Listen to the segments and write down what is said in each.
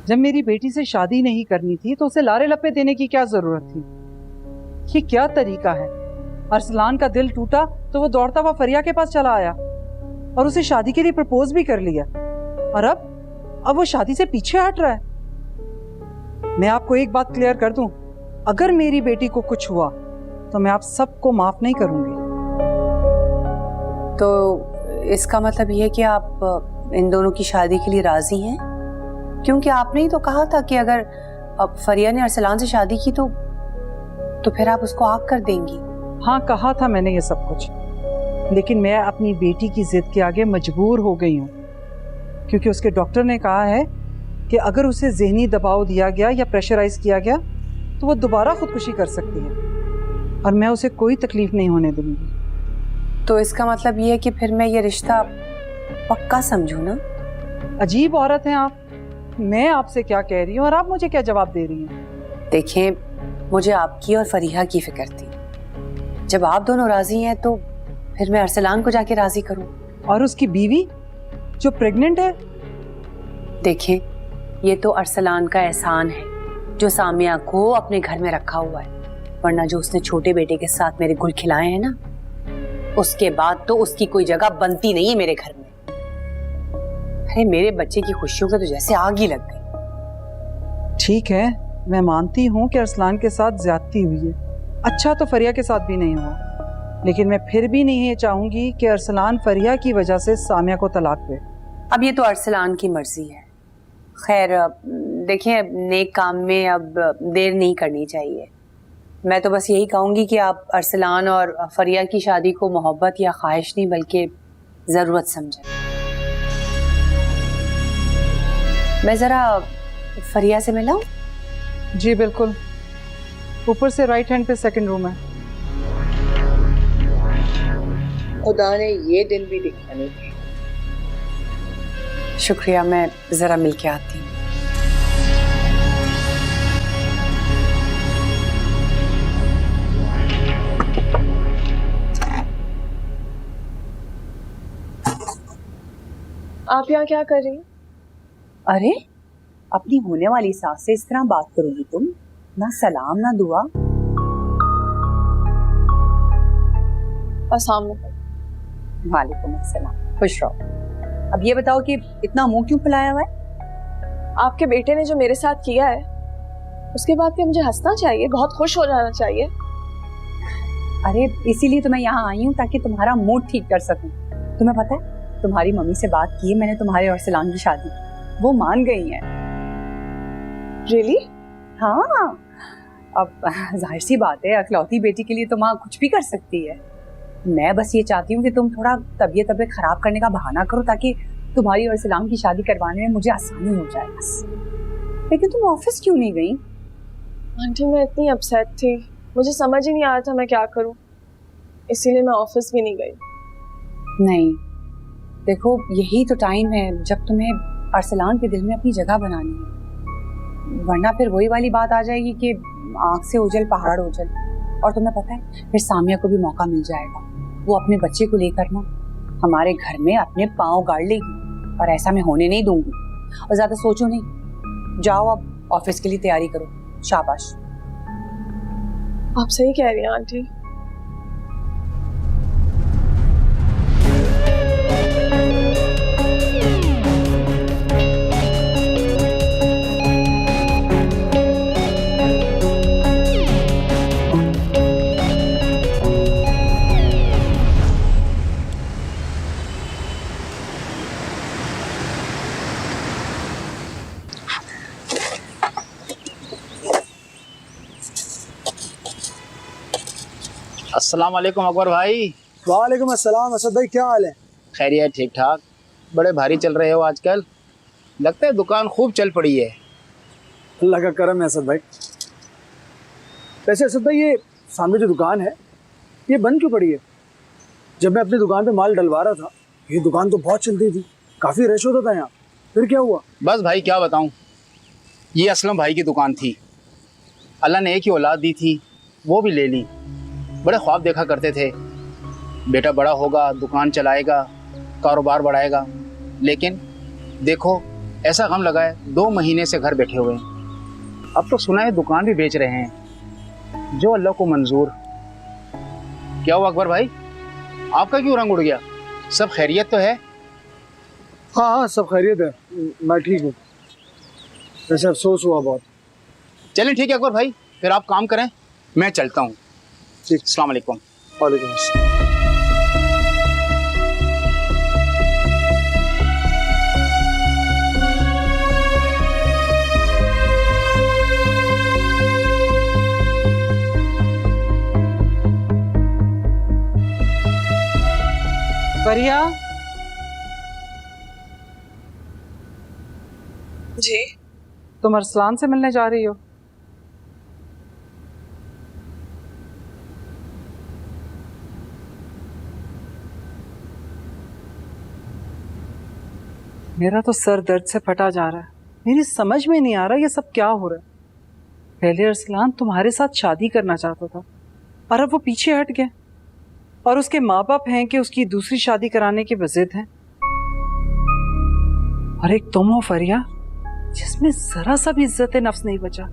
जब मेरी बेटी से शादी नहीं करनी थी तो उसे लारे लपे देने की क्या जरूरत थी? ये क्या तरीका है? अरसलान का दिल टूटा तो वो दौड़ता हुआ फरिया के पास चला आया और उसे शादी के लिए प्रपोज भी कर लिया, और अब वो शादी से पीछे हट रहा है। मैं आपको एक बात क्लियर कर दूं, अगर मेरी बेटी को कुछ हुआ तो मैं आप सबको माफ नहीं करूंगी। तो इसका मतलब ये है कि आप इन दोनों की शादी के लिए राजी हैं? क्योंकि आपने ही तो कहा था कि अगर अब फरिया ने अरसलान से शादी की तो फिर आप उसको आग कर देंगी। हाँ, कहा था मैंने ये सब कुछ, लेकिन मैं अपनी बेटी की जिद के आगे मजबूर हो गई हूँ, क्योंकि उसके डॉक्टर ने कहा है कि अगर उसे ज़हनी दबाव दिया गया या प्रेशराइज किया गया तो वो दोबारा खुदकुशी कर सकती है, और मैं उसे कोई तकलीफ नहीं होने दूंगी। तो इसका मतलब ये है कि फिर मैं ये रिश्ता पक्का समझूं ना? अजीब औरत हैं आप। मैं आपसे क्या कह रही हूँ और आप मुझे क्या जवाब दे रही हैं? देखिए, मुझे आपकी और फरीहा की फिक्र थी। जब आप दोनों राजी हैं तो फिर मैं अरसलान को जाके राजी करूं। और उसकी बीवी जो प्रेग्नेंट है? देखिए, ये तो अरसलान का एहसान है जो सामिया को अपने घर में रखा हुआ है, वरना जो उसने छोटे बेटे के साथ मेरे गुल खिलाए हैं ना, उसके बाद तो उसकी कोई जगह बनती नहीं है मेरे घर में। अरे मेरे बच्चे की खुशियों के तो जैसे आग ही लग गई। ठीक है, मैं मानती हूँ कि अरसलान के साथ ज्यादती हुई है। अच्छा तो फरिया के साथ भी नहीं हुआ, लेकिन मैं फिर भी नहीं चाहूंगी कि अरसलान फरिया की वजह से सामिया को तलाक दे। अब ये तो अरसलान की मर्जी है। खैर देखिए, नेक काम में अब देर नहीं करनी चाहिए। मैं तो बस यही कहूंगी कि आप अरसलान और फरिया की शादी को मोहब्बत या ख्वाहिश नहीं बल्कि जरूरत समझें। मैं जरा फरिया से मिलाऊं? जी बिल्कुल, ऊपर से राइट हैंड पे सेकंड रूम है। खुदा ने ये दिन भी दिखाने थे। शुक्रिया, मैं जरा मिल के आती हूँ। आप यहाँ क्या कर रही हैं? अरे, अपनी होने वाली सास से इस तरह बात करोगी तुम? ना सलाम ना दुआ। अस्सलाम वालेकुम। वालेकुम अस्सलाम, खुश रहो। अब ये बताओ कि इतना मुंह क्यों फुलाया हुआ है? आपके बेटे ने जो मेरे साथ किया है उसके बाद क्या मुझे हंसना चाहिए, बहुत खुश हो जाना चाहिए? अरे इसीलिए तो मैं यहाँ आई हूँ ताकि तुम्हारा मूड ठीक कर सकूं। तुम्हें पता है, तुम्हारी मम्मी से बात की है मैंने तुम्हारे और अरसलान की शादी, वो मान गई हैं। रियली? हाँ, अब जाहिर सी बात है, अकलौती बेटी के लिए तो माँ कुछ भी कर सकती है। मैं बस ये चाहती हूँ कि तुम थोड़ा तबीयत खराब करने का बहाना करो ताकि तुम्हारी और अरसलान की शादी करवाने में मुझे आसानी हो जाए बस। लेकिन तुम ऑफिस क्यों नहीं गई? आंटी, मैं इतनी अपसेट थी, मुझे समझ ही नहीं आ रहा था मैं क्या करूँ, इसीलिए मैं ऑफिस भी नहीं गई। नहीं, देखो यही तो टाइम है जब तुम्हें अरसलान के दिल में अपनी जगह बनानी है, वरना फिर वही वाली बात आ जाएगी कि आंख से ओझल पहाड़ ओझल। और तुम्हें पता है, फिर सामिया को भी मौका मिल जाएगा, वो अपने बच्चे को लेकर ना हमारे घर में अपने पाँव गाड़ लेगी, और ऐसा मैं होने नहीं दूंगी। और ज्यादा सोचो नहीं, जाओ अब ऑफिस के लिए तैयारी करो। शाबाश। आप सही कह रही हैं आंटी। अस्सलाम वालेकुम अकबर भाई। वालेकुम अस्सलाम असद भाई, क्या हाल है? खैरियत? ठीक ठाक। बड़े भारी चल रहे हो आजकल, लगता है दुकान खूब चल पड़ी है। अल्लाह का करम है असद भाई। वैसे असद भाई, ये सामने जो दुकान है ये बंद क्यों पड़ी है? जब मैं अपनी दुकान पे माल डलवा रहा था ये दुकान तो बहुत चलती थी, काफ़ी रश होता था यहाँ, फिर क्या हुआ? बस भाई क्या बताऊं, ये असलम भाई की दुकान थी। अल्लाह ने एक ही औलाद दी थी, वो भी ले ली। बड़े ख्वाब देखा करते थे, बेटा बड़ा होगा, दुकान चलाएगा, कारोबार बढ़ाएगा। लेकिन देखो ऐसा गम लगा है 2 महीने से घर बैठे हुए हैं। अब तो सुना है दुकान भी बेच रहे हैं, जो अल्लाह को मंजूर। क्या हुआ अकबर भाई, आपका क्यों रंग उड़ गया? सब खैरियत तो है? हाँ हाँ, सब खैरियत है, मैं ठीक हूँ। वैसे अफसोस हुआ बहुत। चलें ठीक है अकबर भाई, फिर आप काम करें, मैं चलता हूँ। ठीक। अस्सलाम वालेकुम। वालेकुम अस्सलाम। फरिया, जी तुम अरसलान से मिलने जा रही हो? मेरा तो सर दर्द से फटा जा रहा है। मेरी समझ में नहीं आ रहा ये सब क्या हो रहा है। पहले अरसलान तुम्हारे साथ शादी करना चाहता था और अब वो पीछे हट गया, और उसके माँ बाप हैं कि उसकी दूसरी शादी कराने के वजिद हैं। और एक तुम हो फरिया, जिसमें जरा सा भी इज्जत नफ्स नहीं बचा।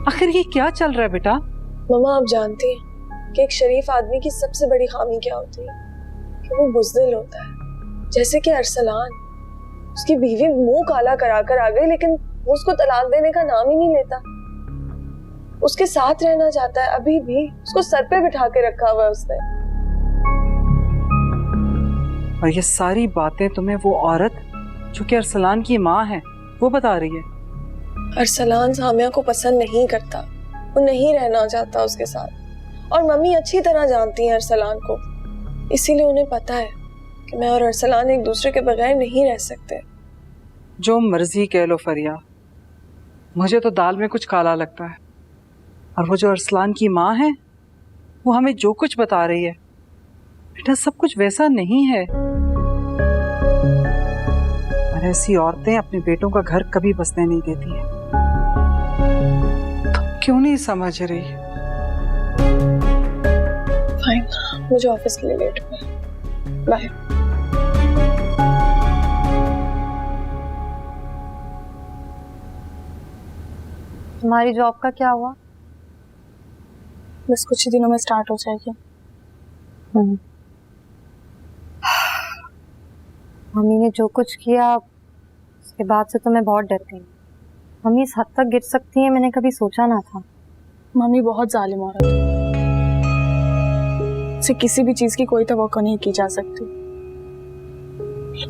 आखिर ये क्या चल रहा है बेटा? मम्मा, आप जानती हैं कि एक शरीफ आदमी की सबसे बड़ी खामी क्या होती है? कि वो बुज़दिल होता है। जैसे कि अरसलान, उसकी बीवी मुंह काला करा कर आ गई, लेकिन वो उसको तलाक देने का नाम ही नहीं लेता। उसके साथ रहना चाहता है, अभी भी उसको सर पे बिठा के रखा हुआ है उसने। और ये सारी बातें तुम्हें वो औरत जो कि अरसलान की माँ है वो बता रही है? अरसलान सामिया को पसंद नहीं करता, वो नहीं रहना चाहता उसके साथ। और मम्मी अच्छी तरह जानती हैं अरसलान को, इसीलिए उन्हें पता है कि मैं और अरसलान एक दूसरे के बगैर नहीं रह सकते। जो मर्जी कह लो फरिया, मुझे तो दाल में कुछ काला लगता है। और वो जो अरसलान की माँ है, वो हमें जो कुछ बता रही है बेटा, सब कुछ वैसा नहीं है। और ऐसी औरतें अपने बेटों का घर कभी बसने नहीं देती है। तुम क्यों नहीं समझ रही? फाइन, मुझे ऑफिस के लिए लेट हो गया। बाय। तुम्हारी जॉब का क्या हुआ? बस कुछ ही दिनों में स्टार्ट हो जाएगी। मम्मी ने जो कुछ किया उसके बाद से तो मैं बहुत डर गई। मम्मी इस हद तक गिर सकती है, मैंने कभी सोचा ना था। मम्मी बहुत जालिम औरत है, उसे किसी भी चीज की कोई तवक्को नहीं की जा सकती।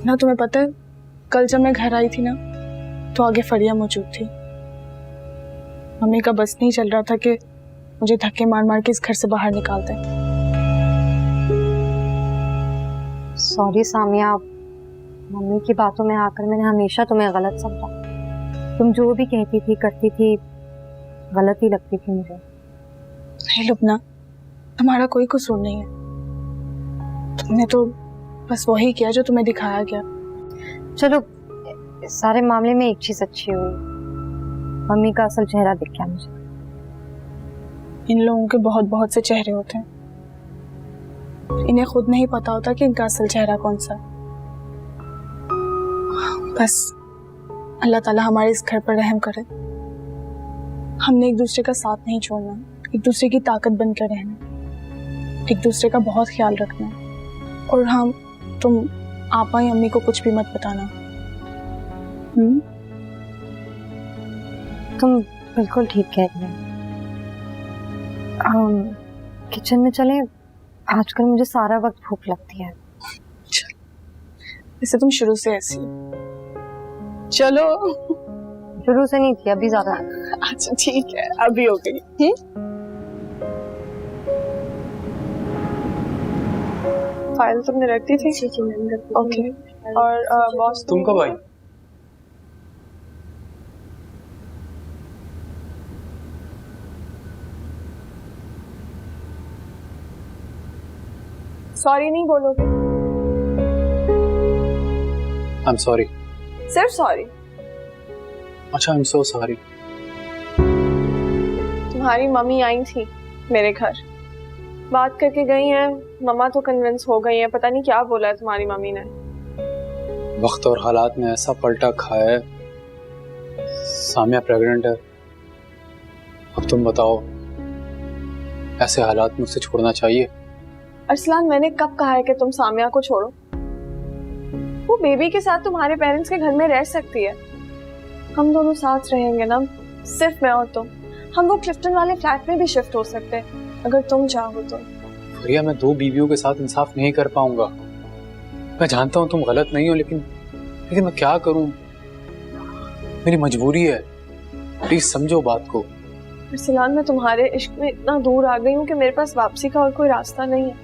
ना तुम्हें पता है, कल जब मैं घर आई थी ना, तो आगे फरिया मौजूद थी। मम्मी का बस नहीं चल रहा था कि मुझे धक्के मार मार के इस घर से बाहर निकाल दें। सॉरी सामिया, मम्मी की बातों में आकर मैंने हमेशा तुम्हें गलत समझा। तुम जो भी कहती थी करती थी गलत ही लगती थी मुझे। नहीं लुबना, तुम्हारा कोई कसूर नहीं है। तुमने तो बस वही किया जो तुम्हें दिखाया गया। चलो, इस सारे मामले में एक चीज अच्छी हुई, मम्मी का असल चेहरा दिख गया मुझे। इन लोगों के बहुत बहुत से चेहरे होते हैं, इन्हें खुद नहीं पता होता कि इनका असल चेहरा कौन सा है। बस अल्लाह ताला हमारे इस घर पर रहम करे। हमने एक दूसरे का साथ नहीं छोड़ना, एक दूसरे की ताकत बनकर रहना, एक दूसरे का बहुत ख्याल रखना। और हाँ, तुम आपा या अम्मी को कुछ भी मत बताना। तुम बिल्कुल ठीक कह रही हो। किचन में चले? आजकल मुझे सारा वक्त भूख लगती है। वैसे तुम शुरू से ऐसी हो। चलो। शुरू से नहीं थी, अभी ज्यादा। अच्छा ठीक है, अभी हो गई। फाइल तुमने रख दी थी? ओके। और बॉस तुम कब आई? सॉरी नहीं बोलोगे? I am sorry. सिर्फ सॉरी? अच्छा, आई एम सो सॉरी। तुम्हारी मम्मी आई थी मेरे घर, बात करके गई हैं। मम्मा तो कन्विंस हो गई है, पता नहीं क्या बोला है तुम्हारी मम्मी ने। वक्त और हालात ने ऐसा पलटा खाया है, सामिया प्रेग्नेंट है। अब तुम बताओ, ऐसे हालात में उसे छोड़ना चाहिए? अरसलान, मैंने कब कहा है कि तुम सामिया को छोड़ो? वो बेबी के साथ तुम्हारे पेरेंट्स के घर में रह सकती है। हम दोनों साथ रहेंगे ना, सिर्फ मैं और तुम। हम वो क्लिफ्टन वाले फ्लैट में भी शिफ्ट हो सकते हैं अगर तुम चाहो तो। फरिया, मैं 2 बीवियों के साथ इंसाफ नहीं कर पाऊंगा। मैं जानता हूँ तुम गलत नहीं हो, लेकिन मैं क्या करूं? मेरी मजबूरी है। प्लीज समझो बात को। अरसलान, मैं तुम्हारे इश्क में इतना दूर आ गई हूँ कि मेरे पास वापसी का और कोई रास्ता नहीं है।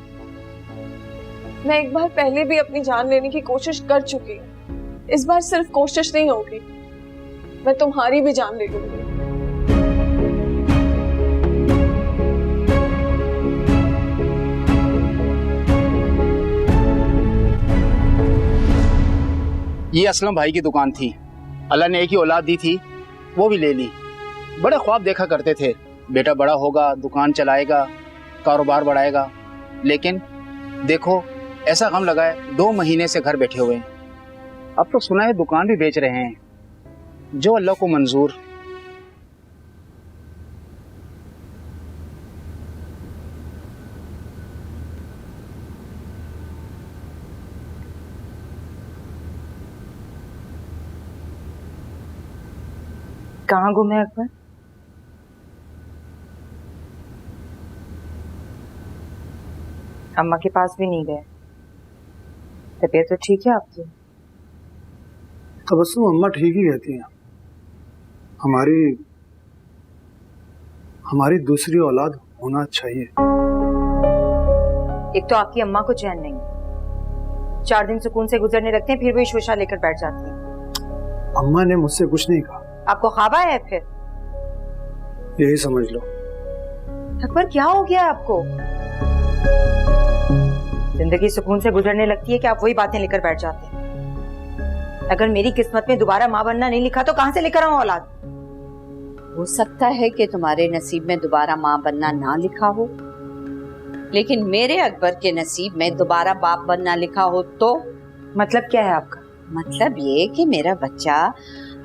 मैं एक बार पहले भी अपनी जान लेने की कोशिश कर चुकी हूँ। इस बार सिर्फ कोशिश नहीं होगी, मैं तुम्हारी भी जान ले लूंगी। ये असलम भाई की दुकान थी। अल्लाह ने एक ही औलाद दी थी, वो भी ले ली। बड़े ख्वाब देखा करते थे, बेटा बड़ा होगा, दुकान चलाएगा, कारोबार बढ़ाएगा। लेकिन देखो, ऐसा गम लगा है 2 महीने से घर बैठे हुए हैं। अब तो सुना है दुकान भी बेच रहे हैं, जो अल्लाह को मंजूर। कहाँ गुम है अकबर? अम्मा के पास भी नहीं गए। तबीयत तो ठीक है आपकी? तबस्सुम अम्मा ठीक ही रहती हैं। हमारी दूसरी औलाद होना चाहिए। एक तो आपकी अम्मा को चैन नहीं, 4 दिन सुकून से गुजरने लगते हैं, फिर वही शोशा लेकर बैठ जाती है। अम्मा ने मुझसे कुछ नहीं कहा। आपको ख्वाब आया है फिर? यही समझ लो। अकबर, क्या हो गया आपको? जिंदगी सुकून से गुजरने लगती है कि आप वही बातें लेकर बैठ जाते हैं। अगर मेरी किस्मत में दोबारा माँ बनना नहीं लिखा तो कहां से लेकर आऊं औलाद? हो सकता है कि तुम्हारे नसीब में दोबारा माँ बनना ना लिखा हो, लेकिन मेरे अकबर के नसीब में दोबारा बाप बनना लिखा हो तो? मतलब क्या है आपका? मतलब ये कि मेरा बच्चा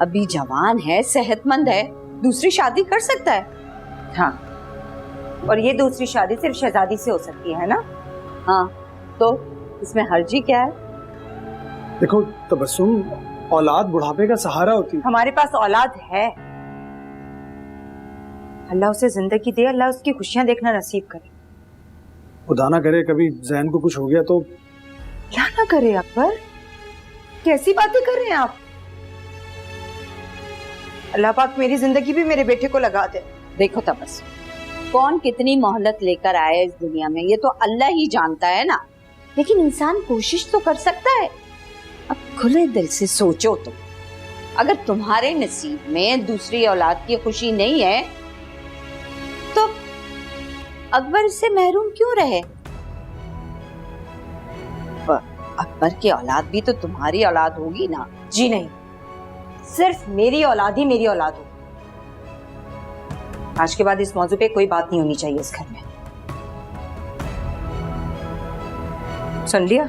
अभी जवान है, सेहतमंद है, दूसरी शादी कर सकता है। हाँ, और ये दूसरी शादी सिर्फ शहजादी से हो सकती है ना? हाँ, तो इसमें हर्जी क्या है? देखो तबस्सुम, औलाद बुढ़ापे का सहारा होती है। हमारे पास औलाद है। अल्लाह उसे जिंदगी दे, अल्लाह उसकी खुशियां देखना नसीब करे। खुदा ना करे कभी जैन को कुछ हो गया तो। क्या ना करे अकबर, कैसी बातें कर रहे हैं आप? अल्लाह पाक मेरी जिंदगी भी मेरे बेटे को लगा दे। देखो तबस्सुम, कौन कितनी मोहलत लेकर आया इस दुनिया में ये तो अल्लाह ही जानता है ना, लेकिन इंसान कोशिश तो कर सकता है। अब खुले दिल से सोचो तुम, अगर तुम्हारे नसीब में दूसरी औलाद की खुशी नहीं है तो अकबर इससे महरूम क्यों रहे? अकबर की औलाद भी तो तुम्हारी औलाद होगी ना? जी नहीं, सिर्फ मेरी औलाद ही मेरी औलाद हो। आज के बाद इस मौजू पे कोई बात नहीं होनी चाहिए इस घर में। सुन लिया?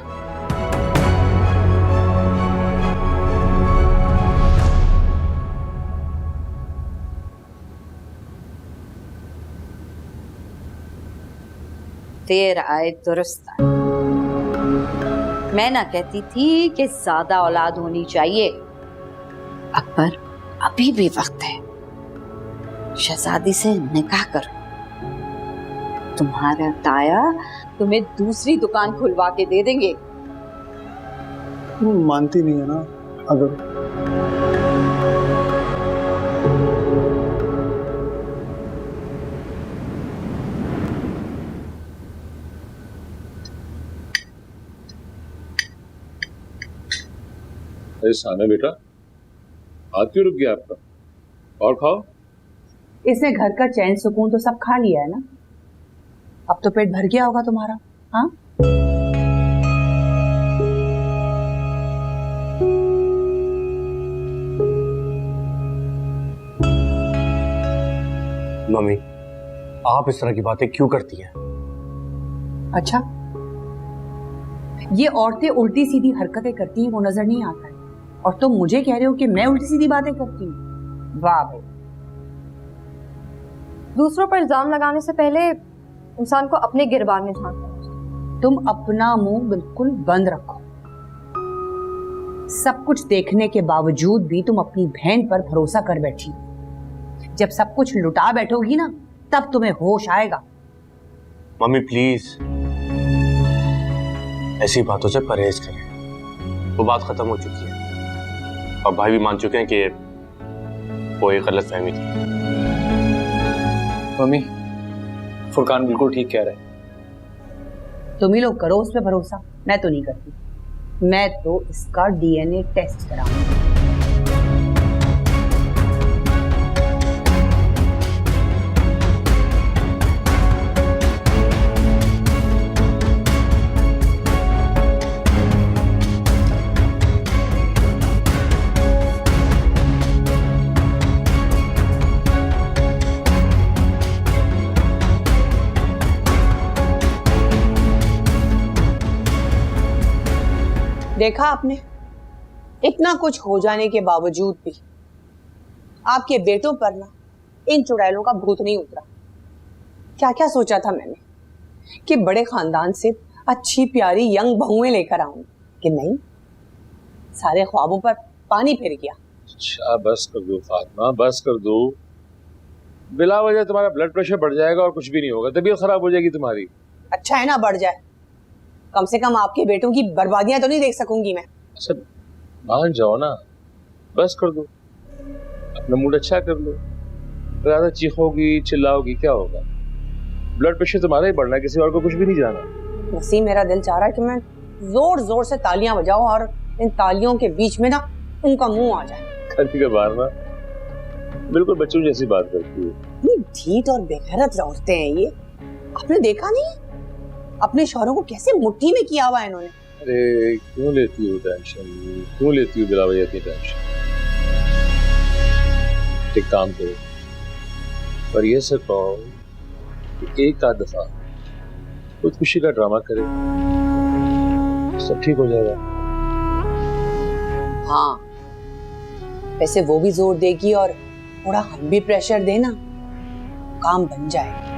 तेरा आए दुरुस्त है। मैं ना कहती थी कि ज्यादा औलाद होनी चाहिए। अकबर, अभी भी वक्त है, शहजादी से निकाह करो। तुम्हारा ताया तुम्हें दूसरी दुकान खुलवा के दे देंगे। वो मानती नहीं है ना। अगर अरे साना बेटा, हाथ क्यों रुक गया आपका? और खाओ। इसने घर का चैन सुकून तो सब खा लिया है ना, अब तो पेट भर गया होगा तुम्हारा। हाँ, मम्मी, आप इस तरह की बातें क्यों करती हैं? अच्छा, ये औरतें उल्टी सीधी हरकतें करती हैं वो नजर नहीं आता है? और तुम मुझे कह रहे हो कि मैं उल्टी सीधी बातें करती हूँ। वाह भाई। दूसरों पर इल्जाम लगाने से पहले इंसान को अपने गिरबान में झांकना चाहिए। तुम अपना मुंह बिल्कुल बंद रखो। सब कुछ देखने के बावजूद भी तुम अपनी बहन पर भरोसा कर बैठी। जब सब कुछ लुटा बैठोगी ना, तब तुम्हें होश आएगा। मम्मी प्लीज ऐसी बातों से परहेज करें। वो बात खत्म हो चुकी है और भाई भी मान चुके हैं कि वो एक गलत फहमी थी। मम्मी, फुरकान बिल्कुल ठीक कह रहा है। तुम ही लोग करो उस पर भरोसा, मैं तो नहीं करती। मैं तो इसका डीएनए टेस्ट कराऊंगी। देखा आपने, इतना कुछ हो जाने के बावजूद भी आपके बेटों पर ना इन चुड़ैलों का भूत नहीं उतरा। क्या क्या सोचा था मैंने कि बड़े खानदान से अच्छी प्यारी यंग बहुएं लेकर आऊंगी, कि नहीं, सारे ख्वाबों पर पानी फिर गया। अच्छा बस कर दो फातिमा, बस कर दो। बिला वजह तुम्हारा ब्लड प्रेशर बढ़ जाएगा और कुछ भी नहीं होगा, तबीयत खराब हो जाएगी तुम्हारी। अच्छा है ना बढ़ जाए, कम से कम आपके बेटों की बर्बादियां तो नहीं देख सकूंगी मैं। अच्छा मान जाओ ना, बस कर दो, अपना मूड अच्छा कर लो। ज्यादा चीखोगी चिल्लाओगी क्या होगा? ब्लड प्रेशर तुम्हारा ही बढ़ना है, किसी और को कुछ भी नहीं जाना। वसीम, मेरा दिल चाह रहा है कि मैं जोर जोर से तालियां बजाऊं और इन तालियों के बीच में ना उनका मुंह आ जाए। कभी कभार ना बिल्कुल बच्चों जैसी बात करती है। इतनी ढीठ और बेगैरत औरतें हैं ये, आपने देखा नहीं? अपने शौहरों को कैसे मुट्ठी में किया हुआ है इन्होंने। अरे क्यों लेती हो टेंशन, क्यों लेती हो बिला वजह की टेंशन? एक काम करो, पर ये से कहो कि एक आध दफा खुद खुशी का ड्रामा करे, सब ठीक हो जाएगा। हाँ, वैसे वो भी जोर देगी और थोड़ा हम भी प्रेशर देना, काम बन जाएगा।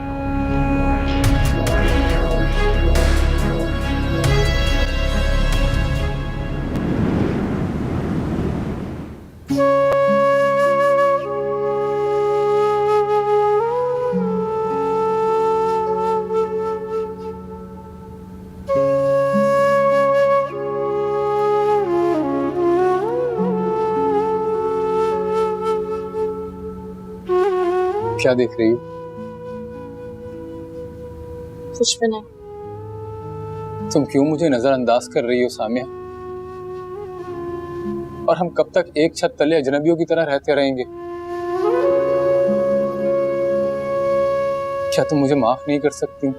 क्या देख रही हो? कुछ भी नहीं। तुम क्यों मुझे नजरअंदाज कर रही हो सामिया? और हम कब तक एक छत तले अजनबियों की तरह रहते रहेंगे? क्या तुम मुझे माफ नहीं कर सकती?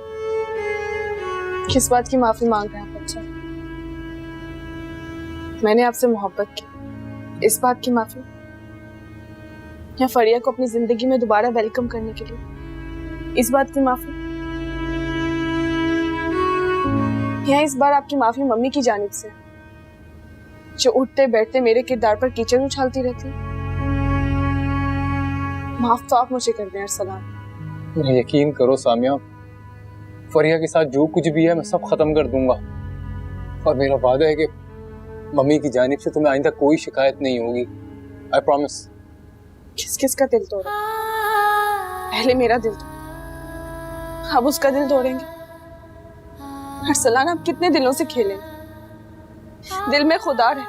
किस बात की माफी मांग रहे हैं बच्चा? मैंने आपसे मोहब्बत की, इस बात की माफी? या फरिया को अपनी जिंदगी में दोबारा वेलकम करने के लिए, इस बात की माफी? या इस बार आपकी माफी मम्मी की जानिब से, जो उठते बैठते मेरे किरदार पर कीचड़ उछालती रहती? माफ तो आप मुझे कर दें अरसलान। यकीन करो सामिया, फरिया के साथ जो कुछ भी है मैं सब खत्म कर दूंगा, और मेरा वादा है कि मम्मी की जानिब से तुम्हें आइंदा कोई शिकायत नहीं होगी। I promise. किस किस का दिल तोड़ा? पहले मेरा दिल तोड़ा, अब उसका दिल तोड़ेंगे? अरसलान, आप कितने दिलों से खेलेंगे? दिल में खुदा रहती,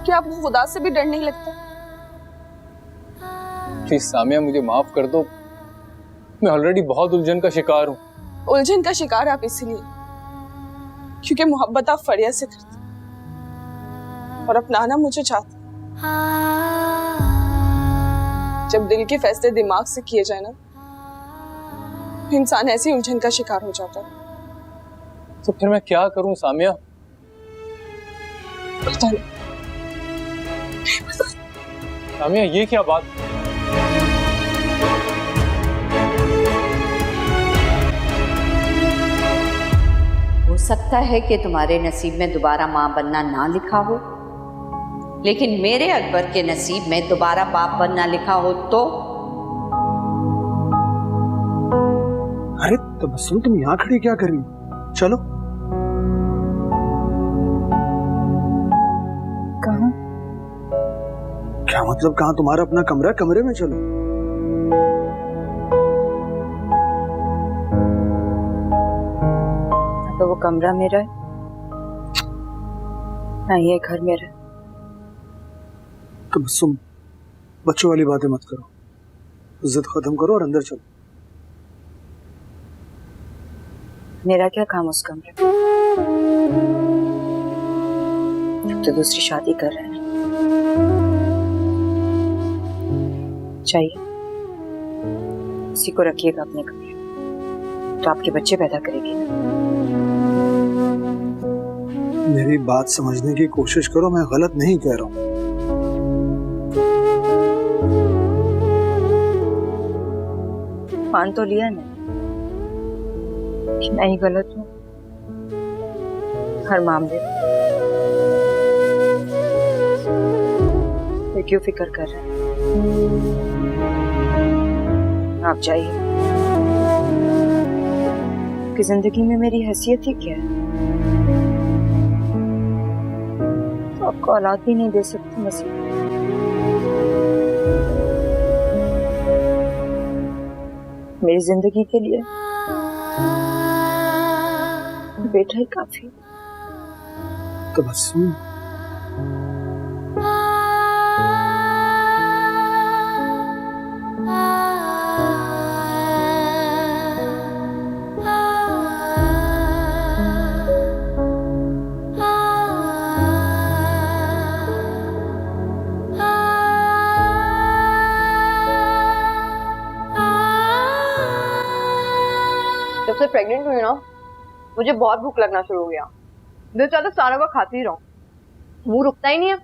क्या आपको खुदा से भी डर नहीं लगता? प्लीज सामिया, मुझे माफ कर दो, मैं ऑलरेडी बहुत उलझन का शिकार हूँ। उलझन का शिकार आप इसलिए क्योंकि मोहब्बत आप फरिया से करते और अपनाना मुझे चाहते। जब दिल के फैसले दिमाग से किए जाए ना, इंसान ऐसी उलझन का शिकार हो जाता है। तो फिर मैं क्या करूं सामिया? पता नहीं। सामिया, ये क्या बात? हो सकता है कि तुम्हारे नसीब में दोबारा माँ बनना ना लिखा हो, लेकिन मेरे अकबर के नसीब में दोबारा बाप बनना लिखा हो तो? अरे तबस्सुम, तुम यहाँ खड़ी क्या कर रही हो? चलो। कहाँ? क्या मतलब कहाँ? तुम्हारा अपना कमरा, कमरे में चलो। तो वो कमरा मेरा है ना, ये घर मेरा है। तबस्सुम, बच्चों वाली बातें मत करो, जिद खत्म करो और अंदर चलो। मेरा क्या काम उस कमरे में? तो दूसरी शादी कर रहे हैं। चाहिए उसी को रखिएगा अपने कमरे, तो आपके बच्चे पैदा करेगी ना। मेरी बात समझने की कोशिश करो, मैं गलत नहीं कह रहा हूँ। मान तो लिया ना कि मैं ही गलत हूँ हर मामले में। क्यों फिक्र कर रहे हैं? आप जाइए, कि जिंदगी में मेरी हैसियत ही क्या है? तो आपको औलाद भी नहीं दे सकती नसीब। मेरी जिंदगी के लिए बेटा ही काफी। तबस्सुम, जब से प्रेग्नेंट हुई ना, मुझे बहुत भूख लगना शुरू हो गया। दिल चाहता सारा वक्त खाती रहूं, मुंह रुकता ही नहीं है।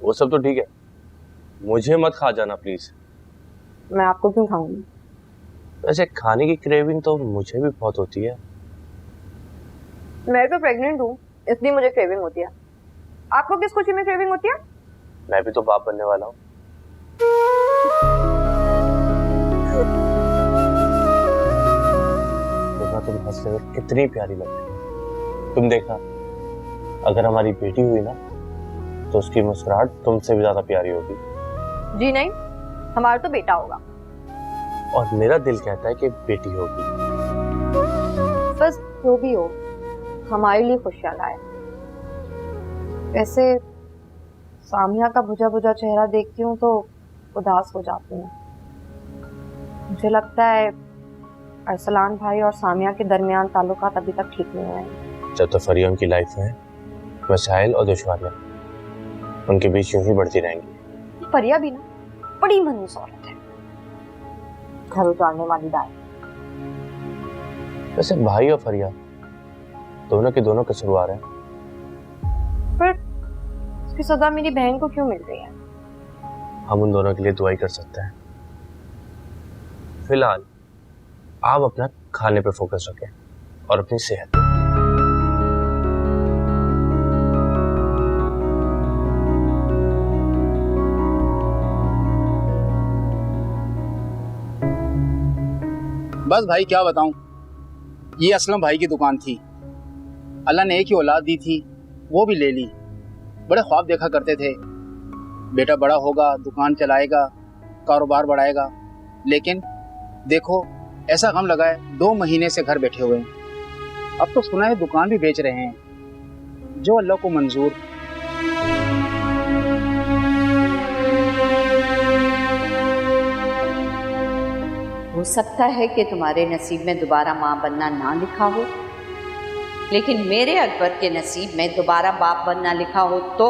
वो सब तो ठीक है, मुझे मत खा जाना प्लीज। मैं आपको क्यों खाऊंगी? वैसे खाने की क्रेविंग तो मुझे भी बहुत होती है। मैं तो प्रेग्नेंट हूँ, इसलिए मुझे क्रेविंग होती है। आपको किस खुशी में क्रेविंग होती है? मैं भी तो बाप बनने वाला हूँ। देखा तुम हंसते हुए कितनी प्यारी लगती। तुम देखा, अगर हमारी बेटी हुई ना तो उसकी मुस्कुराहट तुमसे भी ज्यादा प्यारी होगी। जी नहीं, हमारा तो बेटा होगा। और मेरा दिल कहता है कि बेटी होगी। बस जो भी हो, हमारे लिए खुशियां लाए। वैसे सामिया का बुझा बुझा चेहरा देखती हूँ तो उदास हो जाती हूँ। मुझे लगता है अरसलान भाई और सामिया के दरमियान ताल्लुकात अभी तक ठीक नहीं हुए। जब तो फरिया उनकी लाइफ में मसाइल और दुश्वारियां उनके बीच यूं ही बढ़ती रहेंगी। फरिया भी ना बड़ी मनहूस औरत है, घर उजाड़ने वाली दाई। वैसे भाई और फरिया दोनों के दोनों कसूरवार हैं। फिर उसकी सजा मेरी बहन को क्यों मिल रही है? हम उन दोनों के लिए दुआई कर सकते हैं। फिलहाल आप अपना खाने पे फोकस रखें और अपनी सेहत पे। बस भाई क्या बताऊं, ये असलम भाई की दुकान थी। अल्लाह ने एक ही औलाद दी थी, वो भी ले ली। बड़े ख्वाब देखा करते थे, बेटा बड़ा होगा, दुकान चलाएगा, कारोबार बढ़ाएगा। लेकिन देखो ऐसा गम लगा है, 2 महीने से घर बैठे हुए हैं। अब तो सुना है दुकान भी बेच रहे हैं, जो अल्लाह को मंजूर। हो सकता है कि तुम्हारे नसीब में दोबारा माँ बनना ना लिखा हो, लेकिन मेरे अकबर के नसीब में दोबारा बाप बनना लिखा हो तो?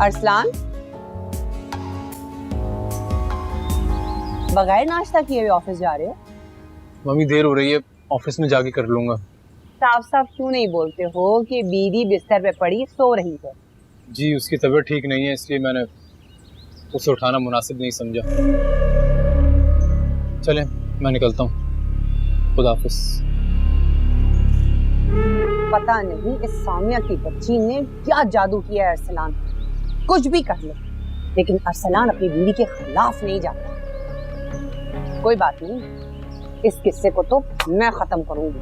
अरसलान, बगैर नाश्ता किए हुए ऑफिस जा रहे हो? मम्मी देर हो रही है, ऑफिस में जाके कर लूंगा। साफ साफ क्यों नहीं बोलते हो कि बीवी बिस्तर पे पड़ी सो रही है? जी उसकी तबीयत ठीक नहीं है, इसलिए मैंने उसे उठाना मुनासिब नहीं समझा। चलें मैं निकलता हूँ, खुदा हाफिज। पता नहीं इस सामिया की बच्ची ने क्या जादू किया है अरसलान। कुछ भी कर ले, लेकिन अरसलान अपनी बीवी के खिलाफ नहीं जाता। कोई बात नहीं, इस किस्से को तो मैं खत्म करूंगी।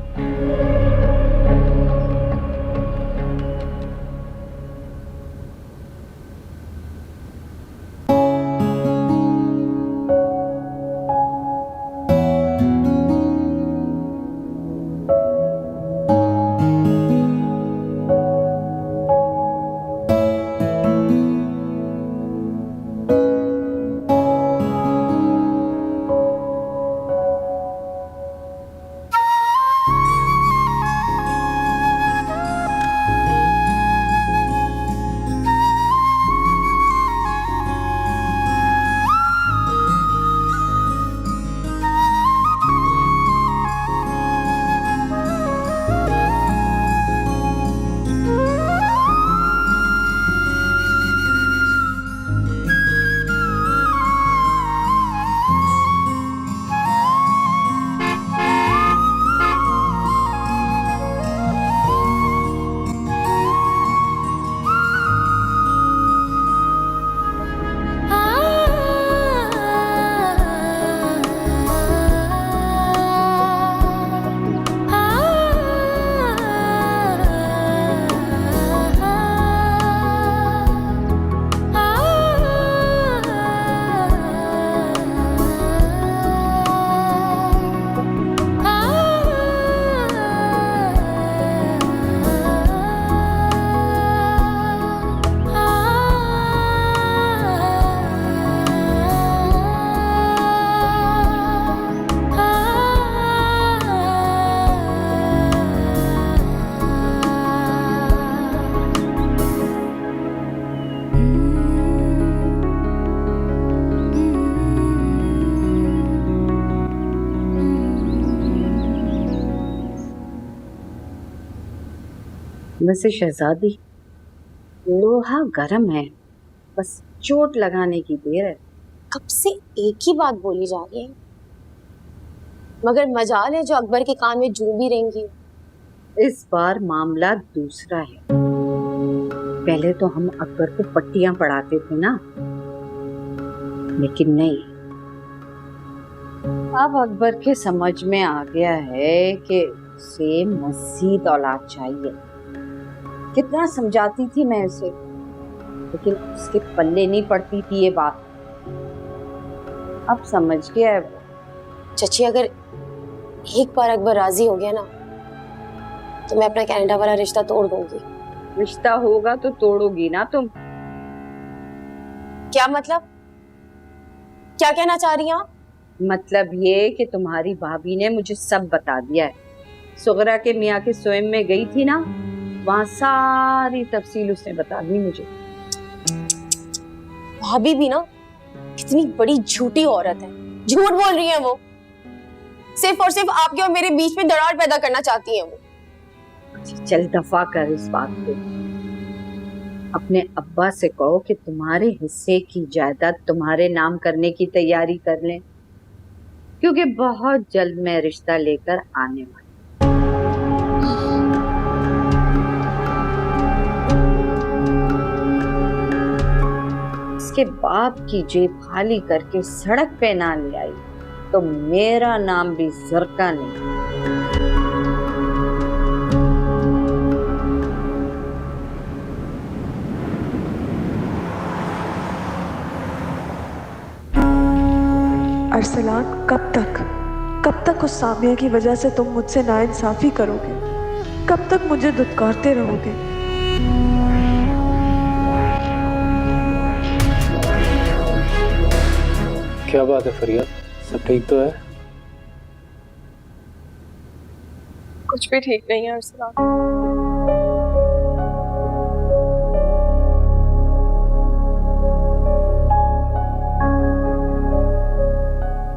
वैसे शहजादी, लोहा गर्म है, बस चोट लगाने की देर है। कब से एक ही बात बोली जा रही है, मगर मजाल है जो अकबर के कान में जूं भी रहेंगी। इस बार मामला दूसरा है। पहले तो हम अकबर को पट्टियां पढ़ाते थे ना, लेकिन नहीं, अब अकबर के समझ में आ गया है कि उसे मजीद औलाद चाहिए। कितना समझाती थी मैं उसे, लेकिन उसके पल्ले नहीं पड़ती थी ये बात। अब समझ गया है वो। चची, अगर एक बार अकबर राजी हो गया ना, तो मैं अपना कनाडा वाला रिश्ता तोड़ दूंगी। रिश्ता होगा तो तोड़ोगी ना तुम? क्या मतलब? क्या कहना चाह रही हैं आप? मतलब ये कि तुम्हारी भाभी ने मुझे सब बता दिया है। सुगरा के मियाँ के स्वयं में गई थी ना, वहाँ सारी तफसील उसने बता दी मुझे। भाभी भी ना कितनी बड़ी झूठी औरत है, झूठ बोल रही है वो। सिर्फ और सिर्फ आपके और मेरे बीच में दरार पैदा करना चाहती है वो। चल दफा कर इस बात को। अपने अब्बा से कहो कि तुम्हारे हिस्से की जायदाद तुम्हारे नाम करने की तैयारी कर लें, क्योंकि बहुत जल्द मैं रिश्ता लेकर आने वाली। इसके बाप की जेब खाली करके सड़क पे ना ले आई तो मेरा नाम भी जरका नहीं। अरसलान, कब तक उस सामिया की वजह से तुम मुझसे नाइंसाफी करोगे? कब तक मुझे दुत्कारते रहोगे? क्या बात है फरियाद, सब ठीक तो है? कुछ भी ठीक नहीं है अरसलान।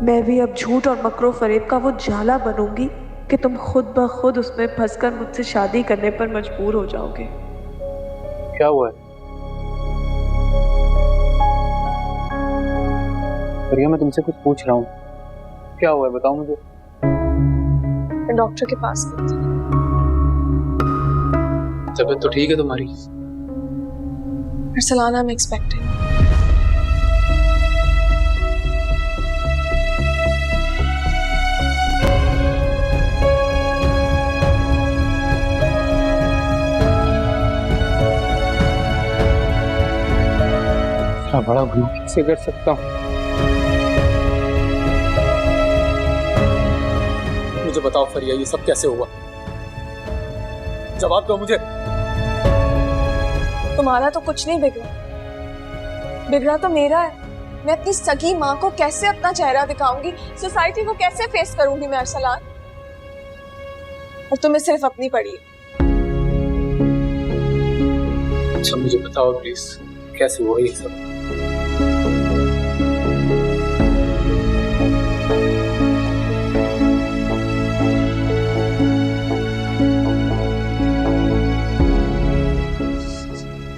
मैं भी अब झूठ और मकरो फरेब का वो जाला बनूंगी कि तुम खुद ब खुद उसमें फंसकर मुझसे शादी करने पर मजबूर हो जाओगे। क्या हुआ है प्रिया? मैं तुमसे कुछ पूछ रहा हूँ, क्या हुआ है बताओ मुझे। मैं डॉक्टर के पास गई थी। तबीयत तो ठीक है तुम्हारी? Arsalan, I am expecting. इतना बड़ा गुनाह कैसे कर सकता हूँ? मुझे बताओ फरिया, ये सब कैसे हुआ? जवाब दो मुझे। तुम्हारा तो कुछ नहीं बिगड़ा, बिगड़ा तो मेरा है। मैं अपनी सगी माँ को कैसे अपना चेहरा दिखाऊंगी, सोसाइटी को कैसे फेस करूंगी मैं अरसलान? और तुम्हें सिर्फ अपनी पड़ी है। अच्छा मुझे बताओ प्लीज, कैसे हुआ ये सब?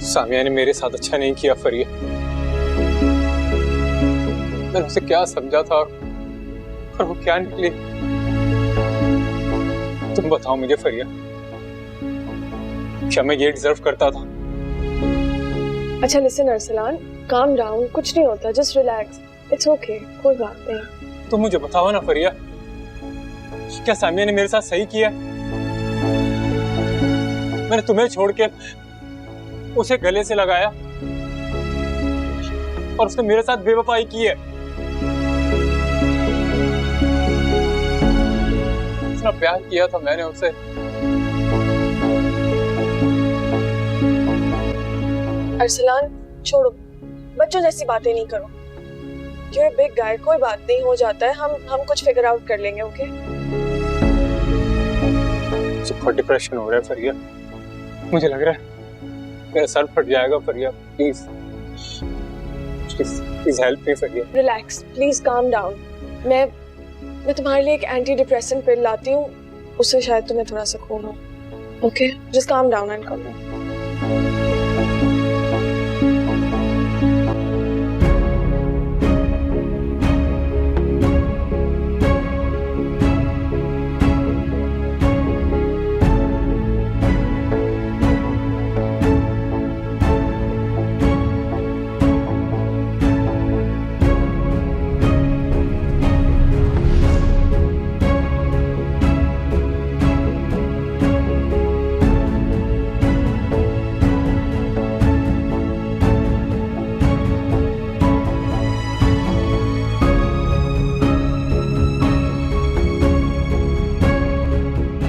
सामिया ने मेरे साथ अच्छा नहीं किया फरिया। मैंने उसे क्या समझा था और वो क्या निकली? तुम बताओ मुझे फरिया, क्या मैं ये डिजर्व करता था? अच्छा लिसन अरसलान, काम डाउन, कुछ नहीं होता, जस्ट रिलैक्स, इट्स ओके, कोई बात नहीं। तुम मुझे बताओ ना फरिया, क्या सामिया ने मेरे साथ सही किया? मैंने तुम्हें छोड़ के उसे गले से लगाया और उसने मेरे साथ बेवफाई की है। इतना प्यार किया था मैंने उसे। अरसलान छोड़ो, बच्चों जैसी बातें नहीं करो। You're a big guy, कोई बात नहीं, हो जाता है, हम कुछ फिगर आउट कर लेंगे, ओके? मुझे बहुत डिप्रेशन हो रहा है फरिया, मुझे लग रहा है मेरा सर फट जाएगा Fariya. Please please help me Fariya. Relax, please calm down. मैं तुम्हारे लिए एक एंटी डिप्रेसेंट पिल लाती हूँ, उससे शायद तुम्हें थोड़ा सुकून हो। Okay, just calm down and come.